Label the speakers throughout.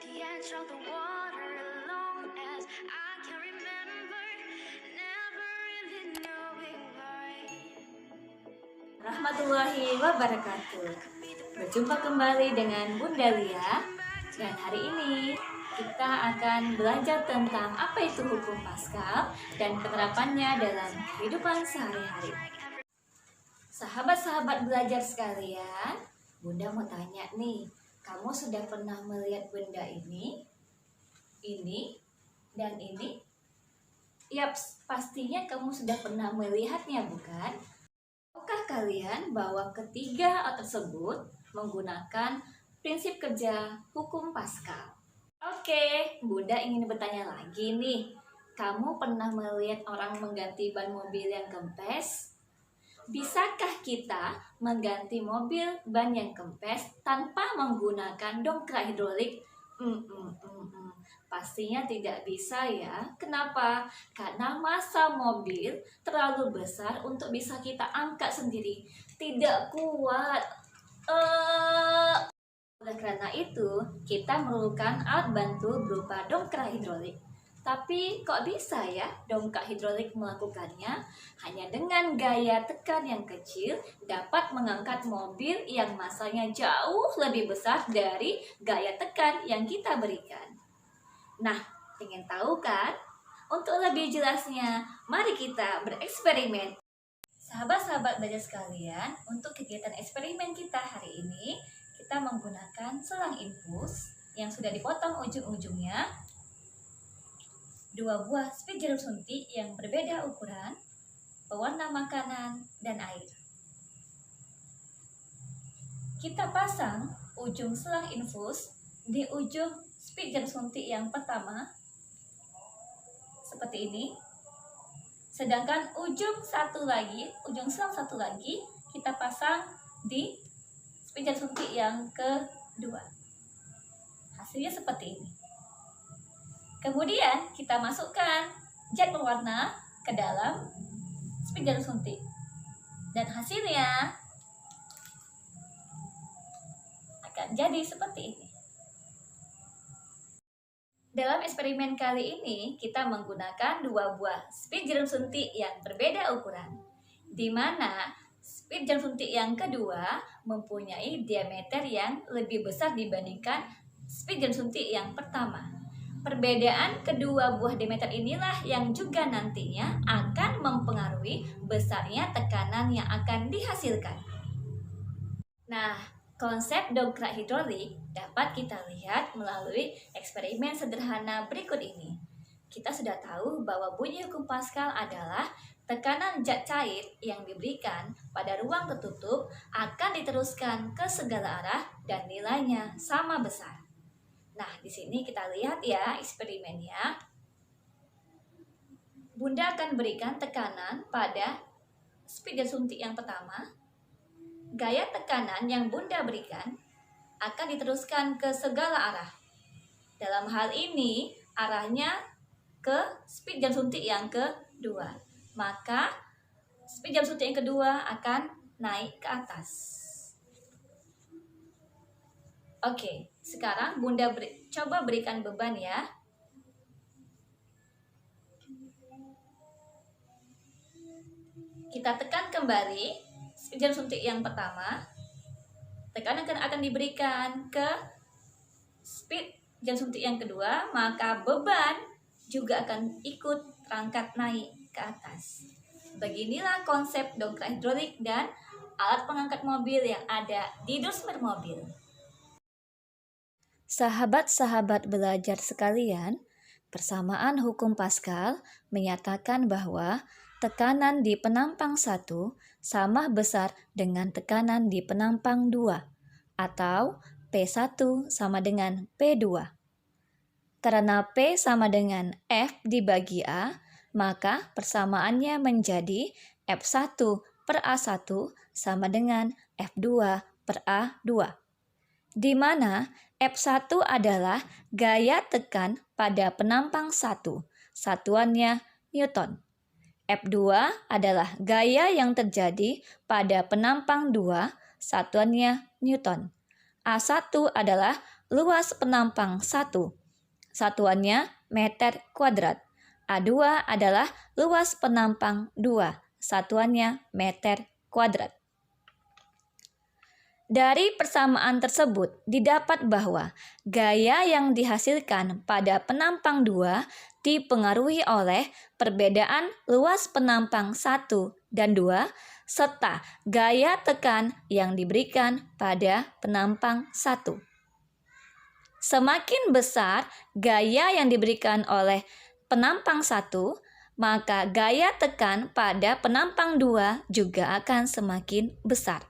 Speaker 1: the edge of the water as long as I can remember, never really knowing why.
Speaker 2: Rahmatullahi wabarakatuh. Berjumpa kembali dengan Bunda Lia. Dan hari ini kita akan belajar tentang apa itu hukum Paskal dan penerapannya dalam kehidupan sehari-hari. Sahabat-sahabat belajar sekalian, Bunda mau tanya nih, kamu sudah pernah melihat benda ini, dan ini? Yaps, pastinya kamu sudah pernah melihatnya, bukan? Tahukah kalian bahwa ketiga hal tersebut menggunakan prinsip kerja hukum Paskal? Oke, Bunda ingin bertanya lagi nih. Kamu pernah melihat orang mengganti ban mobil yang kempes? Bisakah kita mengganti mobil ban yang kempes tanpa menggunakan dongkrak hidrolik? Pastinya tidak bisa ya. Kenapa? Karena massa mobil terlalu besar untuk bisa kita angkat sendiri. Tidak kuat. Oleh karena itu, kita memerlukan alat bantu berupa dongkrak hidrolik. Tapi kok bisa ya dongkrak hidrolik melakukannya? Hanya dengan gaya tekan yang kecil dapat mengangkat mobil yang massanya jauh lebih besar dari gaya tekan yang kita berikan. Nah, ingin tahu kan? Untuk lebih jelasnya, mari kita bereksperimen. Sahabat-sahabat belajar sekalian, untuk kegiatan eksperimen kita hari ini, kita menggunakan selang infus yang sudah dipotong ujung-ujungnya, 2 buah spit jarum suntik yang berbeda ukuran, pewarna makanan, dan air. Kita pasang ujung selang infus di ujung spit jarum suntik yang pertama, seperti ini. Sedangkan ujung selang satu lagi, kita pasang di spit jarum suntik yang kedua. Hasilnya seperti ini. Kemudian kita masukkan zat pewarna ke dalam spit jarum suntik. Dan hasilnya akan jadi seperti ini. Dalam eksperimen kali ini, kita menggunakan 2 buah spit jarum suntik yang berbeda ukuran, di mana spit jarum suntik yang kedua mempunyai diameter yang lebih besar dibandingkan spit jarum suntik yang pertama. Perbedaan kedua buah diameter inilah yang juga nantinya akan mempengaruhi besarnya tekanan yang akan dihasilkan. Nah, konsep dongkrak hidrolik dapat kita lihat melalui eksperimen sederhana berikut ini. Kita sudah tahu bahwa bunyi hukum Paskal adalah tekanan zat cair yang diberikan pada ruang tertutup akan diteruskan ke segala arah dan nilainya sama besar. Nah, di sini kita lihat ya eksperimennya. Bunda akan berikan tekanan pada spit jarum suntik yang pertama. Gaya tekanan yang Bunda berikan akan diteruskan ke segala arah. Dalam hal ini, arahnya ke spit jarum suntik yang kedua. Maka, spit jarum suntik yang kedua akan naik ke atas. Oke, sekarang Bunda coba berikan beban ya. Kita tekan kembali spit jarum suntik yang pertama. Tekanan akan diberikan ke spit jarum suntik yang kedua, maka beban juga akan ikut terangkat naik ke atas. Beginilah konsep dongkrak hidrolik dan alat pengangkat mobil yang ada di dusmer mobil. Sahabat-sahabat belajar sekalian, persamaan hukum Paskal menyatakan bahwa tekanan di penampang 1 sama besar dengan tekanan di penampang 2, atau P1 sama dengan P2. Karena P sama dengan F dibagi A, maka persamaannya menjadi F1 per A1 sama dengan F2 per A2. Di mana F1 adalah gaya tekan pada penampang 1, satuannya Newton. F2 adalah gaya yang terjadi pada penampang 2, satuannya Newton. A1 adalah luas penampang 1. Satuannya meter kuadrat. A2 adalah luas penampang 2. Satuannya meter kuadrat. Dari persamaan tersebut didapat bahwa gaya yang dihasilkan pada penampang 2 dipengaruhi oleh perbedaan luas penampang 1 dan 2 serta gaya tekan yang diberikan pada penampang 1. Semakin besar gaya yang diberikan oleh penampang 1, maka gaya tekan pada penampang 2 juga akan semakin besar.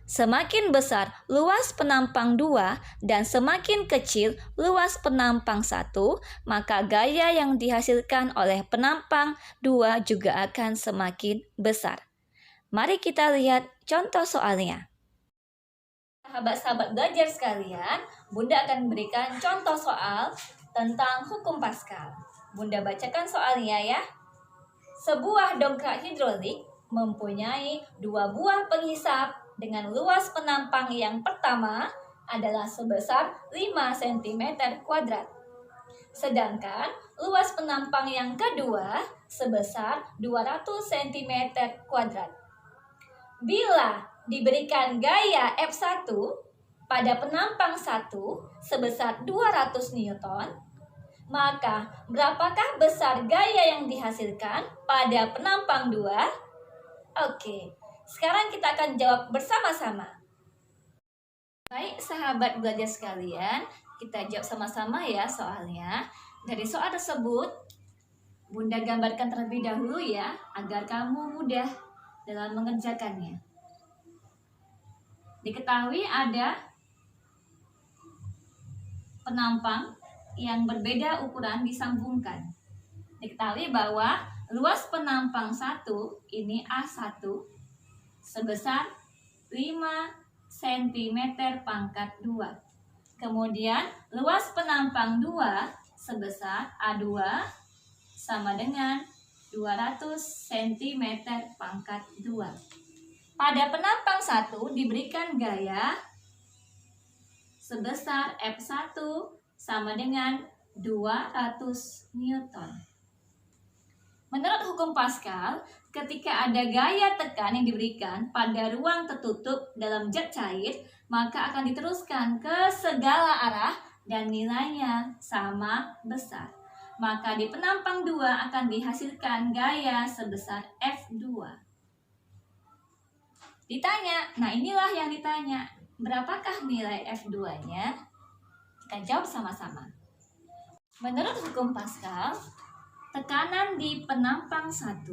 Speaker 2: Semakin besar luas penampang 2 dan semakin kecil luas penampang 1, maka gaya yang dihasilkan oleh penampang 2 juga akan semakin besar. Mari kita lihat contoh soalnya. Sahabat-sahabat belajar sekalian, Bunda akan memberikan contoh soal tentang hukum Paskal. Bunda bacakan soalnya ya. Sebuah dongkrak hidrolik mempunyai 2 buah penghisap dengan luas penampang yang pertama adalah sebesar 5 cm kuadrat. Sedangkan luas penampang yang kedua sebesar 200 cm kuadrat. Bila diberikan gaya F1 pada penampang 1 sebesar 200 Newton, maka berapakah besar gaya yang dihasilkan pada penampang 2? Oke, sekarang kita akan jawab bersama-sama. Baik sahabat belajar sekalian, kita jawab sama-sama ya soalnya. Dari soal tersebut, Bunda gambarkan terlebih dahulu ya, agar kamu mudah dalam mengerjakannya. Diketahui ada penampang yang berbeda ukuran disambungkan. Diketahui bahwa luas penampang 1 ini A1 sebesar 5 cm pangkat 2. Kemudian luas penampang 2 sebesar A2 sama dengan 200 cm pangkat 2. Pada penampang 1 diberikan gaya sebesar F1 sama dengan 200 Newton. Menurut hukum Paskal, ketika ada gaya tekan yang diberikan pada ruang tertutup dalam zat cair, maka akan diteruskan ke segala arah dan nilainya sama besar. Maka di penampang 2 akan dihasilkan gaya sebesar F2. Ditanya, nah inilah yang ditanya, berapakah nilai F2-nya? Kita jawab sama-sama. Menurut hukum Paskal, tekanan di penampang 1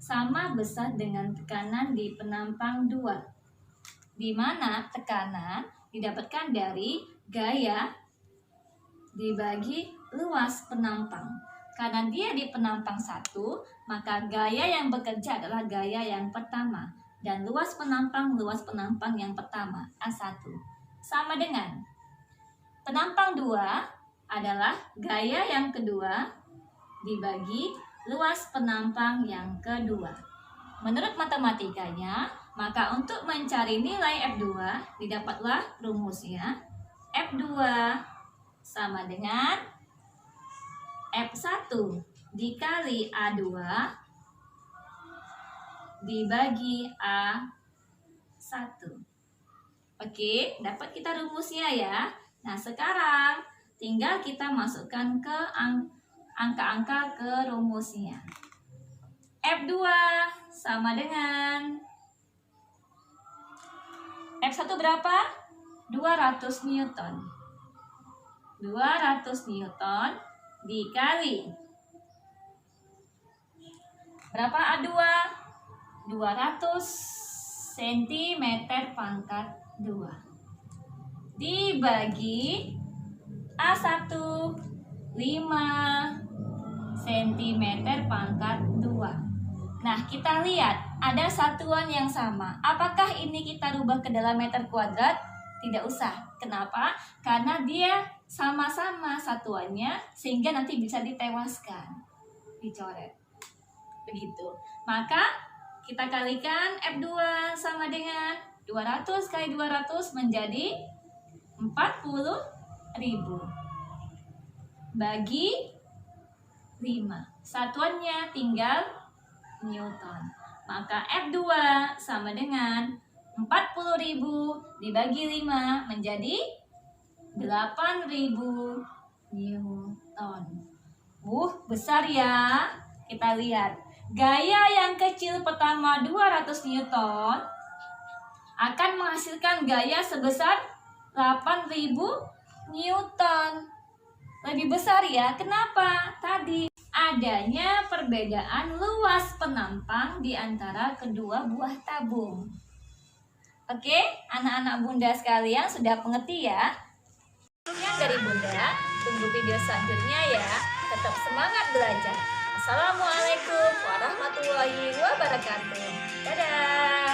Speaker 2: sama besar dengan tekanan di penampang 2, di mana tekanan didapatkan dari gaya dibagi luas penampang. Karena dia di penampang 1, maka gaya yang bekerja adalah gaya yang pertama. Dan luas penampang yang pertama, A1. Sama dengan penampang 2 adalah gaya yang kedua dibagi luas penampang yang kedua. Menurut matematikanya, maka untuk mencari nilai F2, didapatlah rumusnya. F2 sama dengan F1 dikali A2 dibagi A1. Oke, dapat kita rumusnya ya. Nah, sekarang tinggal kita masukkan ke angka-angka ke rumusnya. F2 sama dengan F1 berapa? 200 Newton. 200 Newton dikali berapa A2? 200 cm pangkat 2 dibagi A1 5 cm pangkat 2. Nah, kita lihat ada satuan yang sama. Apakah ini kita rubah ke dalam meter kuadrat? Tidak usah. Kenapa? Karena dia sama-sama satuannya sehingga nanti bisa ditewaskan, dicoret. Begitu. Maka kita kalikan F2 sama dengan 200 kali 200 menjadi 40 bagi 5. Satuannya tinggal Newton. Maka F2 sama dengan 40.000 dibagi 5 menjadi 8.000 Newton. Besar ya. Kita lihat. Gaya yang kecil pertama 200 Newton akan menghasilkan gaya sebesar 8.000 Newton. Lebih besar ya. Kenapa? Tadi adanya perbedaan luas penampang di antara kedua buah tabung. Oke, anak-anak Bunda sekalian sudah mengerti ya? Yang dari Bunda, tunggu video selanjutnya ya. Tetap semangat belajar. Assalamualaikum warahmatullahi wabarakatuh. Dadah.